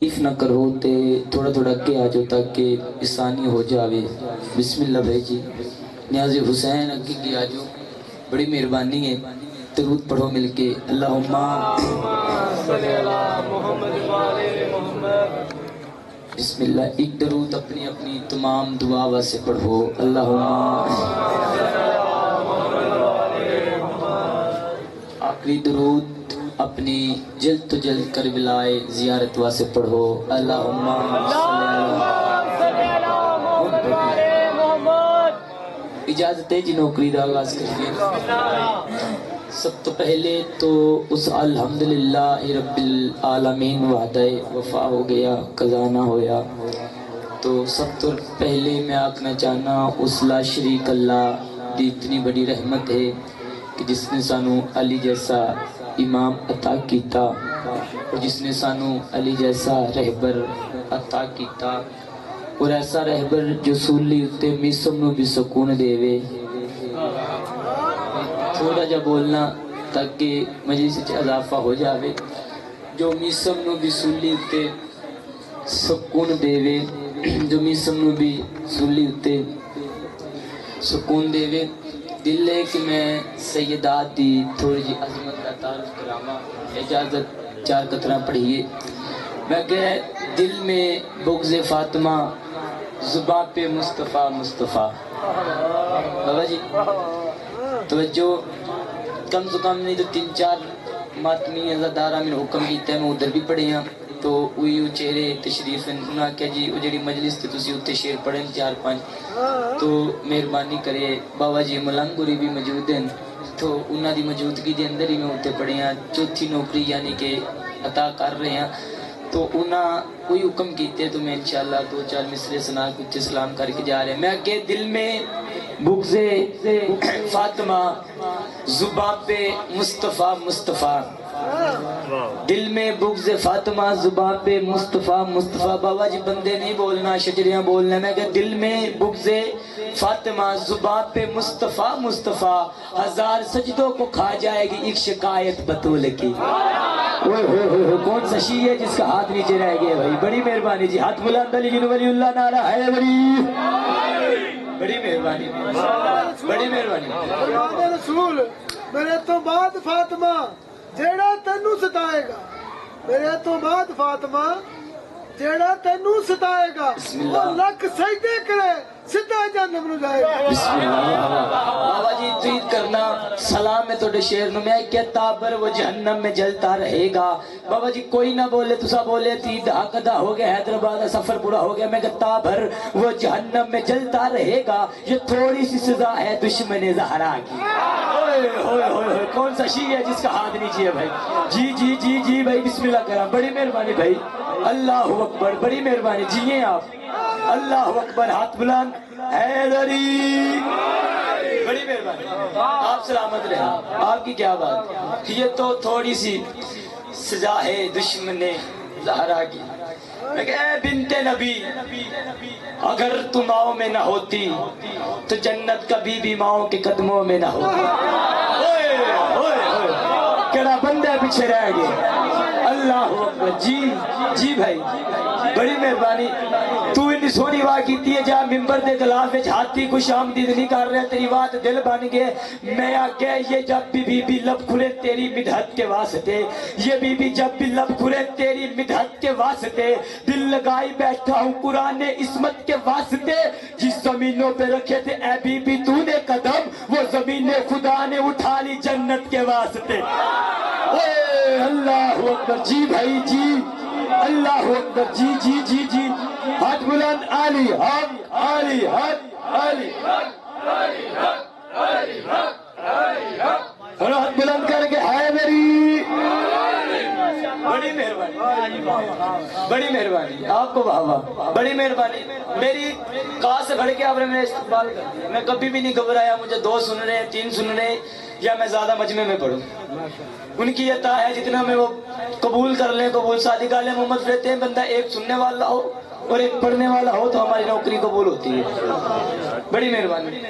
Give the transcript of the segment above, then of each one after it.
If ना करो ते थोड़ा थोड़ा के आ जाओ ताकि आसानी हो जावे। बिस्मिल्लाह भाई जी। न्याज़ हुसैन अगे के आ जाओ, बड़ी मेहरबानी है। दरूद पढ़ो मिलके। अल्लाहुम्मा बिस्मिल्लाह। एक दरूद अपनी अपनी तमाम दुआ वास्ते पढ़ो। अल्लाहुम्मा। आखिरी दरूद अपनी जल्द तो जल्द करबलाए जियारत वास्ते पढ़ो। अल्लाहुम्मा इजाजत है जी नौकरी का आगाज करिए। सब तो पहले तो उस अल्हम्दुलिल्लाह रब्बिल आलमीन वादा वफा हो गया, कज़ा ना होया। तो सब तो पहले मैं आखना चाहना उस ला शरीक अल्लाह की इतनी बड़ी रहमत है कि जिसने सानू अली जैसा इमाम अता कीता और जिसने सानू अली जैसा रहबर अता कीता और ऐसा रहबर जो सूली उत्ते मिसम नू भी सुकून देवे। थोड़ा जा बोलना ताकि मजलिस च इजाफा हो जावे। जो मिसम नू भी सूली उत्ते सुकून देवे, जो मिसम नू भी सूली उत्ते सुकून देवे। दिल है कि मैं सैयदात दी थोड़ी जी अजमत का तारुफ करामा। इजाजत चार कतरा पढ़िए। मैं कह दिल में बुग़्ज़ फातिमा, ज़ुबां पे मुस्तफ़ा मुस्तफ़ा। बाबा जी तवज्जो, कम से कम नहीं तो 3-4 मातमी अज़ादारा मैंने हुक्म किया, मैं उधर भी पढ़े हैं। तो वही चेहरे तशरीफ उन्होंने आख्या जी वो जी मजलिस ते तुसी उत्ते शेर पढ़न 4-5 तो मेहरबानी करे। बाबा जी मलंगुरी भी मौजूद हैं तो उन्हों की मौजूदगी के अंदर ही मैं उत्ते पढ़े हैं। चौथी नौकरी यानी कि अता कर रहे हैं तो उन्हें कोई हुक्म किए तो मैं इंशाअल्लाह 2-4 मिसरे सुना कुछ सलाम करके जा रहे हैं। मैं के दिल में बुग़्ज़े फातिमा, ज़ुबां पे मुस्तफ़ा मुस्तफ़ा। दिल में बुग़्ज़ फातिमा, ज़ुबां पे मुस्तफ़ा मुस्तफ़ा। बाबा जी बंदे नहीं बोलना, शजरियाँ बोलना। मैं क्या दिल में बुग़्ज़ फातिमा, ज़ुबां पे मुस्तफ़ा मुस्तफ़ा। 1000 सजदों को खा जाएगी एक शिकायत बतूल की। कौन सा शी है जिसका हाथ नीचे रह गया भाई? बड़ी मेहरबानी जी। हाथ बुलंद अली वलीउल्लाह नारा है बड़ी बड़ी मेहरबानी, बड़ी मेहरबानी। रसूल मेरे तो बाद फातिमा जेड़ा तेनू सताएगा, मेरे तो बाद फातिमा जेड़ा तेनू सताएगा वो लख सजदे करे सीधा जन्नत में जाएगा। बाबा जी ट्वीट करना सलाम है तोड़े शेर नु। मैं क्या ताबर वो जहन्नम में जलता रहेगा। बाबा जी कोई ना बोले तुसा बोले थी कदा हो गया हैदराबाद का सफर पूरा हो गया। मैं कहता भर वो जहन्नम में जलता रहेगा। ये थोड़ी सी सजा है दुश्मन ज़हरा की। कौन सा शी है जिसका हाथ नीचे है भाई? जी जी जी जी भाई बिस्मिल्लाह करा। बड़ी मेहरबानी भाई। अल्लाह अकबर, बड़ी मेहरबानी। जिए आप। अल्लाह अकबर। हाथ बुलंद हैदरी। बड़ी मेहरबानी। आप सलामत रहे। आपकी क्या बात। ये तो थोड़ी सी सजा है दुश्मन ज़हरा की। मैं कह बिन्ते नबी अगर तुम माओ में ना होती तो जन्नत कभी भी माओ के कदमों में ना होती। केड़ा बंदा पीछे रह गया। अल्लाह अकबर। जी जी भाई बड़ी मेहरबानी। तू इतनी सोहनी वाह की है जा मिंबर दे गिलाफ विच हाथी कुछ आमदीद नहीं कर रहा। तेरी बात दिल बन गए। मैं आख्या ये जब भी बीबी लब खुले तेरी मिदहत के वास्ते, ये बीबी जब भी लब खुले तेरी मिदहत के वास्ते, दिल लगाई बैठा हूँ कुरान इस्मत के वास्ते। जिस जमीनों पे रखे थे ए बीबी तूने कदम वो जमीने खुदा ने उठा ली जन्नत के वास्ते। अल्लाह अकबर। जी भाई जी। अल्लाह अकबर। जी जी जी जी। हाथ बुलंद आली हक आली हक आली हक आली हक आली हक आली हक। हाथ बुलंद करके है मेरी। बड़ी मेहरबानी, बड़ी मेहरबानी। आपको बाबा बड़ी मेहरबानी। मेरी कहा से भड़ के आपने मेरा इस्तेमाल कर दिया। मैं कभी भी नहीं घबराया। मुझे 2 सुन रहे 3 सुन रहे या मैं ज्यादा मजमे में पढ़ूं। उनकी अता है जितना मैं वो कबूल कर ले। कबूल शादी का मोहम्मद रहते हैं बंदा एक सुनने वाला हो और एक पढ़ने वाला हो तो हमारी नौकरी कबूल होती है। बड़ी मेहरबानी।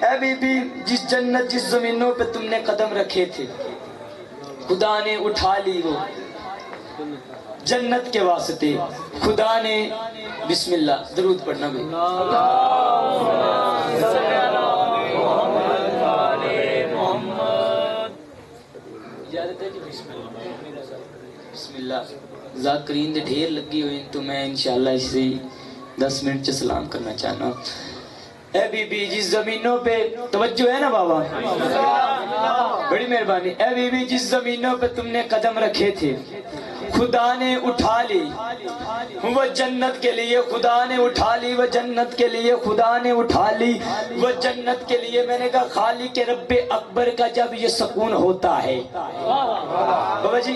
ऐ बीबी जिस जन्नत जिस जमीनों पे तुमने कदम रखे थे खुदा ने उठा ली वो जन्नत के वास्ते खुदा ने बिस्मिल्लाह दरूद पढ़ना भी बिस्मिल्लाह ज़ाकरीन दे ढेर लगी हुई तो मैं इंशाअल्लाह इसे 10 मिनट से सलाम करना चाहना। ए बीबी जिस जमीनों पे तवज्जो है ना बाबा, बड़ी मेहरबानी। ए बीबी जिस जमीनों पे तुमने कदम रखे थे खुदा ने उठा ली वो जन्नत के लिए, खुदा ने उठा ली वो जन्नत के लिए, खुदा ने उठा ली वो जन्नत के लिए। मैंने कहा खाली के रब्बे अकबर का जब ये सुकून होता है बाबा जी,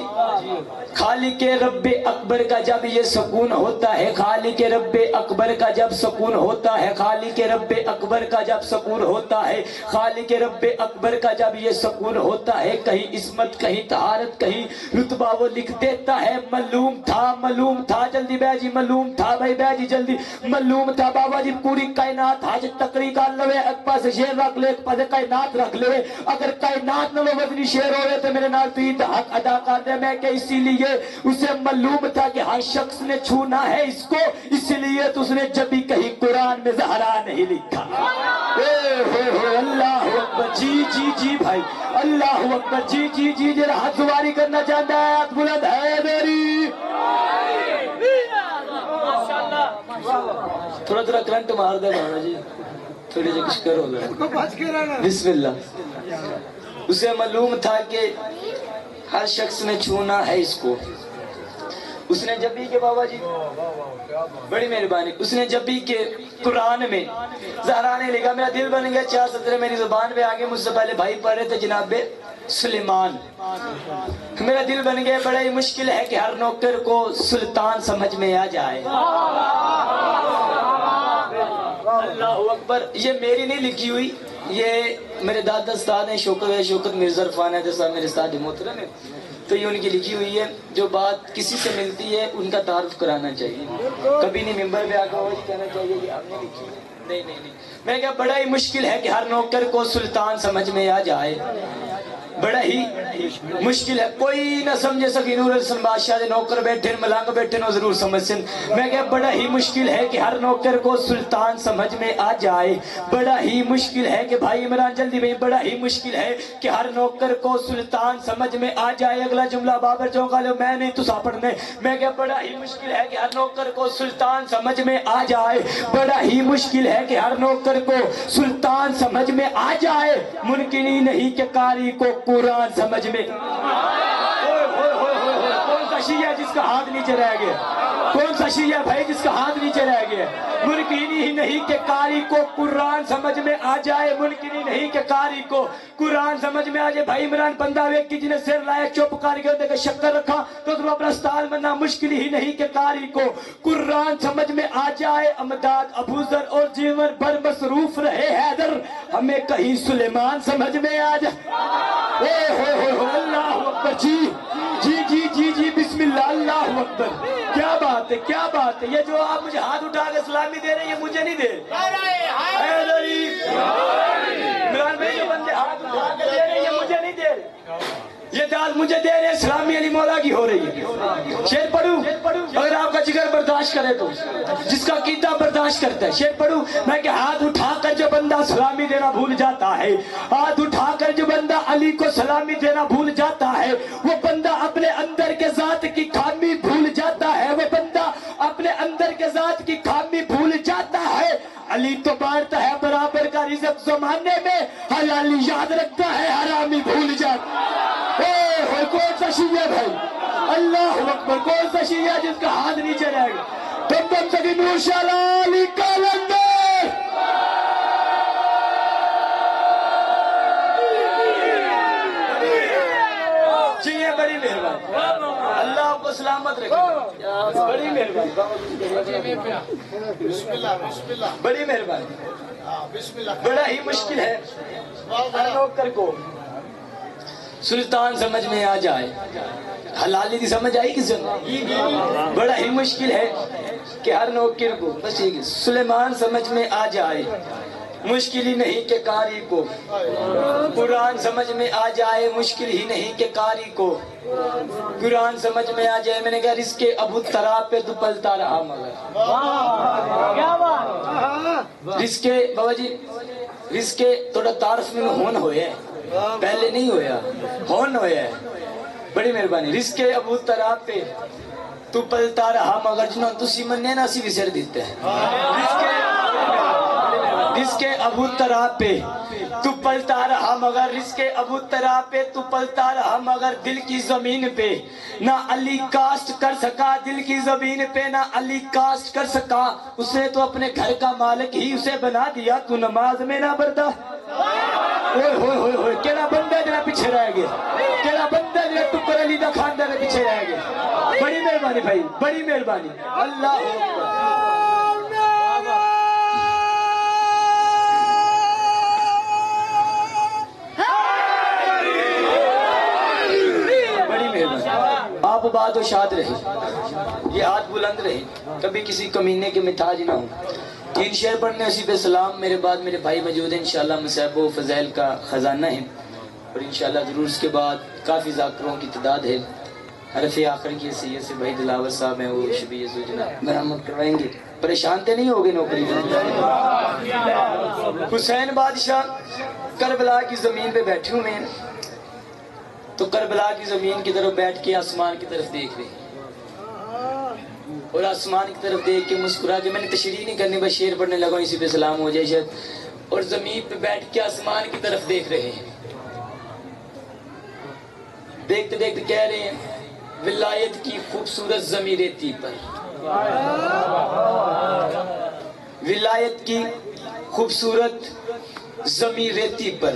खाली के रब्बे अकबर का जब ये सुकून होता है, खाली के रब्बे अकबर का जब सुकून होता है, खाली के रब्बे अकबर का जब सुकून होता है, खाली के रब्बे अकबर का जब ये सुकून होता है, कहीं इस्मत कहीं तहारत कहीं रुतबा वो लिख देता है। मालूम था जल्दी बैजी, मालूम था भाई बैजी जल्दी, मालूम था बाबा जी पूरी कायनात हाज तकरी का लवे, एक पास शेर रख ले एक पास कायनात रख ले, अगर कायनात न वजनी शेर होवे तो मेरे नाल तू हक अदा कर दे। मैं के इसीलिए उसे मालूम था कि हर शख्स ने छूना है इसको, इसलिए तो उसने जब भी कहीं कुरान में ज़हरा नहीं लिखा। अल्लाह अकबर जी जी जी भाई, अल्लाह अकबर जी जी जी। जरा हाथ सवारी करना चाहता है, हाथ बुलंद है मेरी। थोड़ा थोड़ा करंट मार दे बाबा जी, थोड़ी सी कुछ करो बिस्मिल्लाह। उसे मालूम था कि हर शख्स ने छूना है इसको, उसने जब भी के बाबा जी बड़ी मेहरबानी, उसने जब भी के कुरान में ज़हरा ने लिखा, मेरा दिल बन गया 4 सतरे मेरी जुबान पे आगे। मुझसे पहले भाई पढ़ रहे थे जनाबे सुलेमान, मेरा दिल बन गया। बड़ा ही मुश्किल है कि हर नौकर को सुल्तान समझ में आ जाए। अल्लाह अकबर, ये मेरी नहीं लिखी हुई, ये मेरे दादा उस्ताद हैं शौकत मिर्ज़ा इरफान है साहब, मेरे उस्ताद मोहतरम है, तो ये उनकी लिखी हुई है। जो बात किसी से मिलती है उनका तारुफ कराना चाहिए, कभी नहीं मेंबर पे आकर वही कहना चाहिए कि आपने लिखी है। नहीं। मैं क्या, बड़ा ही मुश्किल है कि हर नौकर को सुल्तान समझ में आ जाए, बड़ा ही मुश्किल है। कोई ना समझे सकी नूर हसन बादशाह दे नौकर बैठे मलंग बैठे नो जरूर समझ सन। मैं क्या, बड़ा ही मुश्किल है कि हर नौकर को सुल्तान समझ में आ जाए, बड़ा ही मुश्किल है कि भाई इमरान जल्दी भाई, बड़ा ही मुश्किल है कि हर नौकर को सुल्तान समझ में आ जाए। अगला जुमला बाबर चौंका लो, मैं नहीं तुसा पढ़ने। मैं क्या, बड़ा ही मुश्किल है कि हर नौकर को सुल्तान समझ में आ जाए, बड़ा ही मुश्किल है कि हर नौकर को सुल्तान समझ में आ जाए। मुमकिन ही नहीं कि कारी को कुरान समझ में। कौन सा शिया जिसका हाथ नीचे रह गया, कौन सा शिया भाई जिसका हाथ नीचे रह गया। मुमकिन ही नहीं कि कारी को कुरान समझ में आ जाए, मुमकिन ही नहीं कि कारी को कुरान समझ में आ जाए। भाई इमरान बंदा वे कि जिन्हें सिर लाया चुप करके शक्कर रखा तो तुम अपना स्टाल बनना, मुश्किल ही नहीं कि कारी को कुरान समझ में आ जाए। अमदाद अबूजर और जीवन भर मसरूफ रहे हैदर, हमें कहीं सुलेमान समझ में आ जाए। अल्लाह अकबर जी जी जी जी जी बिस्मिल्लाह, अल्लाह अकबर। क्या बात है, क्या बात है। ये जो आप मुझे हाथ उठा के सलामी दे रहे हैं, ये मुझे नहीं दे इमरान भाई, जो बंदे हाथ उठा के दे रहे हैं, ये मुझे नहीं दे रहे, ये दाल मुझे दे रहे हैं। सलामी अली मौला की हो रही है। शेर पढ़ूं अगर आपका जिगर बर्दाश्त करे तो, जिसका कीदा बर्दाश्त करता है। शेर पढ़ूं मैं कि हाथ उठाकर जो बंदा सलामी देना भूल जाता है, हाथ उठाकर जो बंदा अली को सलामी देना भूल जाता है, वो बंदा अपने अंदर के जात की खामी भूल जाता है, वो बंदा अपने अंदर के जात की खामी भूल जाता है। अली तो बांटता है बराबर का रिज़्क ज़माने में, हलाली याद रखता है हरामी भूल जाता है। कौन सा शिया भाई, अल्लाह अकबर, कौन सा शिया जिसका हाथ नीचे रहेगा। तुम सभी नूशाला अली कलंदर, जी ये बड़ी मेहरबानी, अल्लाह आपको सलामत रखे, बड़ी मेहरबानी, बड़ी मेहरबानी। बड़ा ही मुश्किल है हर नौकर को सुल्तान समझ में आ जाए। हलाली की समझ आई किसी ने? बड़ा ही मुश्किल है कि हर नौकर को बस सुलेमान समझ में आ जाए। مشکل ہی نہیں کہ قاری کو قرآن سمجھ میں آ جائے، مشکل ہی نہیں کہ قاری کو قرآن سمجھ میں آ جائے۔ میں نے کہا رزق ابو تراب پہ تو پلتا رہا مگر رزق بابا جی رزق تھوڑا تعارف میں ہون ہویا ہے، پہلے نہیں ہویا، ہون ہویا ہے۔ بڑی مہربانی۔ رزق ابو تراب پہ تو پلتا رہا مگر جنہوں تسی مننے نا اسی بھی سر دیتے ہیں۔ رزق ابو تراب پہ تو پلتا رہا مگر رزق ابو تراب پہ تو پلتا رہا مگر دل کی زمین پہ نہ علی کاسٹ کر سکا، دل کی زمین پہ نہ علی کاسٹ کر سکا۔ اسے تو اپنے گھر کا مالک ہی اسے بنا دیا، تو نماز میں نہ بردا۔ ہوئے کیڑا بندہ جنہ پیچھے رہ گیا، کیڑا بندہ جنہ ٹکر علی دا خاندان کے پیچھے رہ گیا۔ بڑی مہربانی بھائی، بڑی مہربانی۔ اللہ اکبر۔ آپ بات و شاد رہے، یہ ہاتھ بلند رہے، کبھی کسی کمینے کے محتاج نہ ہوں۔ 3 شعر پڑھنے اسی پہ سلام، میرے بعد میرے بھائی موجود ہیں انشاءاللہ، مصائب و فضائل کا خزانہ ہے، اور انشاءاللہ ضرور اس کے بعد کافی ذاکروں کی تعداد ہے۔ حرف آخر کی حیثیت سے بھائی دلاور صاحب ہیں، وہ شبیہ سوجنا مرمت کروائیں گے۔ پریشان تے نہیں ہوگے نوکری؟ حسین بادشاہ کربلا کی زمین پہ بیٹھے ہوئے ہیں، تو کربلا کی زمین کی طرف بیٹھ کے آسمان کی طرف دیکھ رہے ہیں، اور آسمان کی طرف دیکھ کے مسکرا کے، میں نے تشریح نہیں کرنی، بس شعر پڑھنے لگا اسی پہ سلام ہو جائے شاید، اور زمین پہ بیٹھ کے آسمان کی طرف دیکھ رہے ہیں، دیکھتے دیکھتے کہہ رہے ہیں ولایت کی خوبصورت زمین ریتی پر، ولایت کی خوبصورت زمین ریتی پر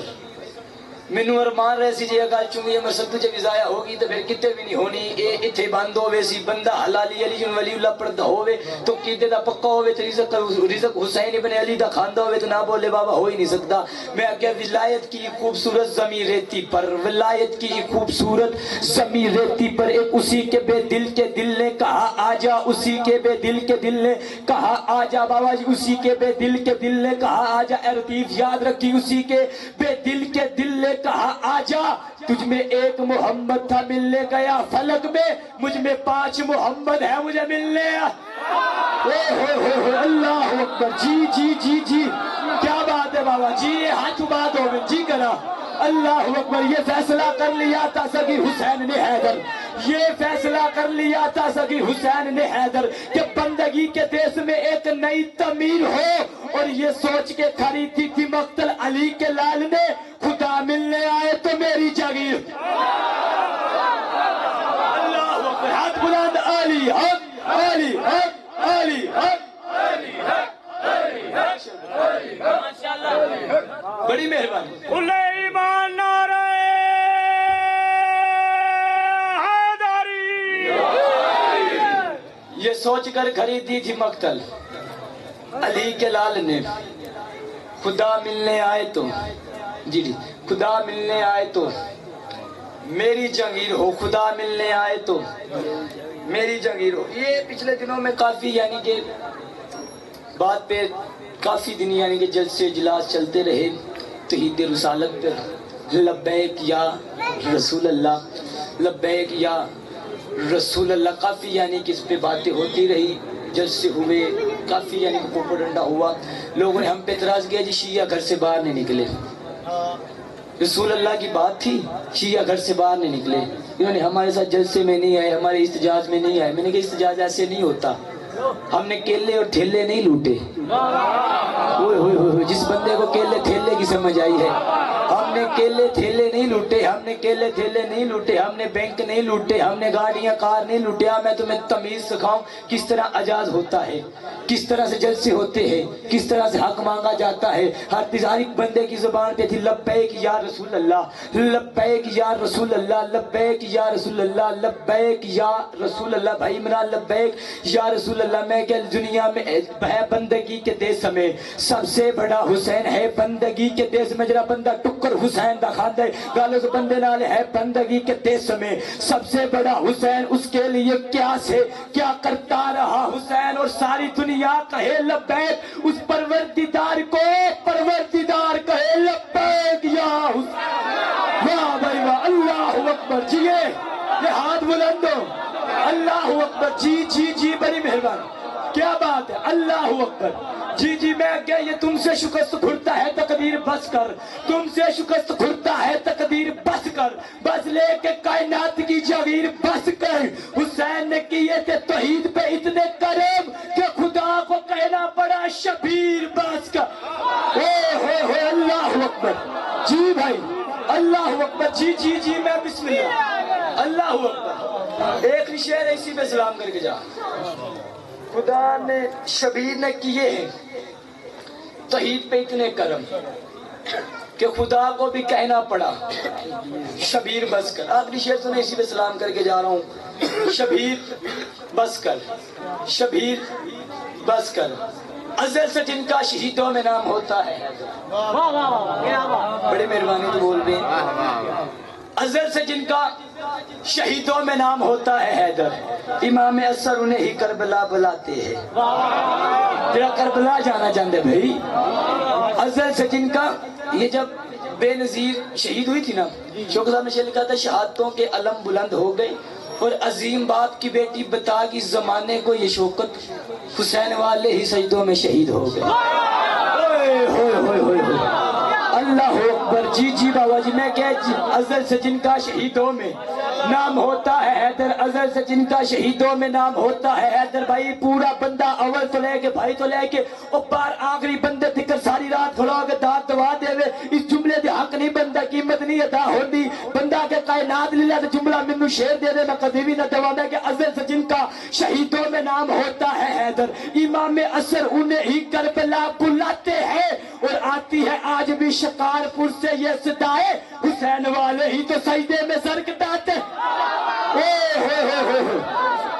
مینوں ارمان رہے سی جی گل چنگی ہے مرسد جب ضائع ہوگی تو پھر کتے بھی نہیں ہونی، اے اتھے بند ہوئے سی بندہ حلالی علی جن ولی اللہ پردہ ہوئے تو قیدے دا پکا ہوئے تو رزق حسین ابن علی دا کھاندہ ہوئے تو نہ بولے بابا ہو ہی نہیں سکتا۔ میں کہا ولایت کی خوبصورت زمین ریتی پر، ولایت کی خوبصورت زمین ریتی پر، ایک اسی کے بے دل کے دل نے کہا آجا، اسی کے بے دل کے دل نے کہا آجا بابا جی، اسی کے بے دل کے دل نے کہا آجا۔ اے لطیف یاد رکھی، اسی کے بے دل کے دل نے کہا آجا، تجھ میں ایک محمد تھا ملنے گیا فلک میں، مجھ میں 5 محمد ہے مجھے ملنے۔ اللہ اکبر، جی جی جی جی کیا بات ہے بابا جی، یہ ہاتھ بات ہو گئی جی کرا۔ اللہ اکبر، یہ فیصلہ کر لیا تھا سگی حسین نے حیدر، یہ فیصلہ کر لیا تھا سگی حسین نے حیدر کہ بندگی کے دیس میں ایک نئی تعمیر ہو، اور یہ سوچ کے خریدی تھی مقتل علی کے لال نے، خدا ملنے آئے تو میری جاگیر۔ اللہ اکبر، ہاتھ بلند، علی حق علی حق علی حق علی حق علی حق، بڑی مہربانی۔ ایمان نعرہ حیدری، یہ سوچ کر خریدی تھی مقتل علی کے لال نے، خدا ملنے آئے تو جی جی خدا ملنے آئے تو میری جنگیر ہو، خدا ملنے آئے تو میری جنگیر ہو۔ یہ پچھلے دنوں میں کافی یعنی کہ بات پہ کافی دن یعنی کہ جلسے اجلاس چلتے رہے توحید رسالت پہ، لبیک یا رسول اللہ، لبیک یا رسول اللہ، کافی یعنی کہ اس پہ باتیں ہوتی رہی، جلسے ہوئے، کافی یعنی کہ پروپیگنڈا ہوا، لوگوں نے ہم پہ اعتراض کیا جی شیعہ گھر سے باہر نہیں نکلے، رسول اللہ کی بات تھی، شیعہ گھر سے باہر نہیں نکلے، انہوں نے ہمارے ساتھ جلسے میں نہیں آئے، ہمارے استجاز میں نہیں آئے۔ میں نے کہا استجاز ایسے نہیں ہوتا، ہم نے کیلے اور ٹھیلے نہیں لوٹے۔ جس بندے کو کیلے ٹھیلے کی سمجھ آئی ہے، ہم نے کیلے تھیلے نہیں لوٹے، ہم نے کیلے تھیلے نہیں لوٹے، ہم نے بینک نہیں لوٹے، ہم نے گاڑیاں کار نہیں لوٹے۔ میں تمہیں تمیز سکھاؤں کس طرح اجاز ہوتا ہے، کس طرح سے جلسے ہوتے ہیں، کس طرح سے حق مانگا جاتا ہے۔ ہر ایک بندے کی زبان پہ تھی لبیک یا رسول اللہ، لبیک یا رسول اللہ، لبیک یا رسول اللہ، لبیک یا رسول اللہ۔ بھائی عمران لبیک یا رسول اللہ۔ میں کہ دنیا میں ہے بندگی کے دیس میں سب سے بڑا حسین ہے، بندگی کے دیس میں جرا بندہ ٹکر حسین دا خاندے گل اس بندے نال ہے بندگی کے دیس میں سب سے بڑا حسین اس کے لیے کیا سے کیا کرتا رہا حسین اور ساری دنیا کہے لبیک اس پروردگار کو پروردگار کہے لبیک یا حسین واہ بھائی واہ اللہ اکبر جیے یہ ہاتھ بلند ہو اللہ اکبر جی جی جی بڑی مہربانی کیا بات ہے اللہ اکبر جی جی میں کہ یہ تم سے شکست کھلتا ہے تقدیر بس کر تم سے شکست کھلتا ہے تقدیر بس کر بس لے کے کائنات کی جاگیر بس کر حسین نے کیے تھے توحید پہ اتنے کرم کہ خدا کو کہنا پڑا شبیر بس کر اوہ اللہ اکبر جی بھائی اللہ اکبر جی جی جی میں بسم اللہ اللہ اکبر ایک شعر اسی پہ سلام کر کے جا خدا نے شبیر نے کیے ہیں توحید پہ اتنے کرم کہ خدا کو بھی کہنا پڑا شبیر بس کر آخری شعر سنے اسی پہ سلام کر کے جا رہا ہوں شبیر بس کر شبیر بس کر ازل سے جن کا شہیدوں میں نام ہوتا ہے بڑے مہربانی تو بول دیں ازل سے جن کا شہیدوں میں نام ہوتا ہے حیدر امام اثر انہیں ہی کربلا بلاتے ہیں تیرا کربلا جانا چاہتے بھائی ازل سے جن کا یہ جب بے نظیر شہید ہوئی تھی نا شوق صاحب نے شعر لکھا تھا شہادتوں کے علم بلند ہو گئے اور عظیم باپ کی بیٹی بتا کہ زمانے کو یہ شوکت حسین والے ہی سجدوں میں شہید ہو گئے اللہ اکبر جی جی بابا جی میں کہ ازل سے جن کا شہیدوں میں نام ہوتا ہے حیدر ازل سے جن کا شہیدوں میں نام ہوتا ہے حیدر بھائی پورا بندہ اول تو لے کے بھائی تو لے کے اوپر آخری بندے تکر ساری رات کھڑا کے دات دوا دے وے اس جملے دے حق نہیں بندہ قیمت نہیں ادا ہوندی بندہ کے کائنات لیلا تو جملہ منو شیر دے دے میں کبھی بھی نہ دوا میں کہ ازل سے جن کا شہیدوں میں نام ہوتا ہے حیدر امام اثر انہیں ہی کربلا بلاتے ہیں اور آتی ہے آج بھی شکارپور سے یہ صدائے حسین والے ہی تو سجدے میں سر کٹاتے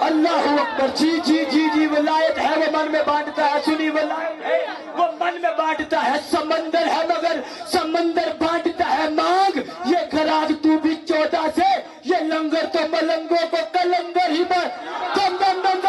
اللہ اکبر جی جی جی جی ولایت ہے وہ من میں بانٹتا ہے سنی ولایت ہے وہ من میں بانٹتا ہے سمندر ہے مگر سمندر بانٹتا ہے مانگ یہ خراج تو بھی 14 سے یہ لنگر تو ملنگوں کو کلندر ہی بانٹ دم دم دم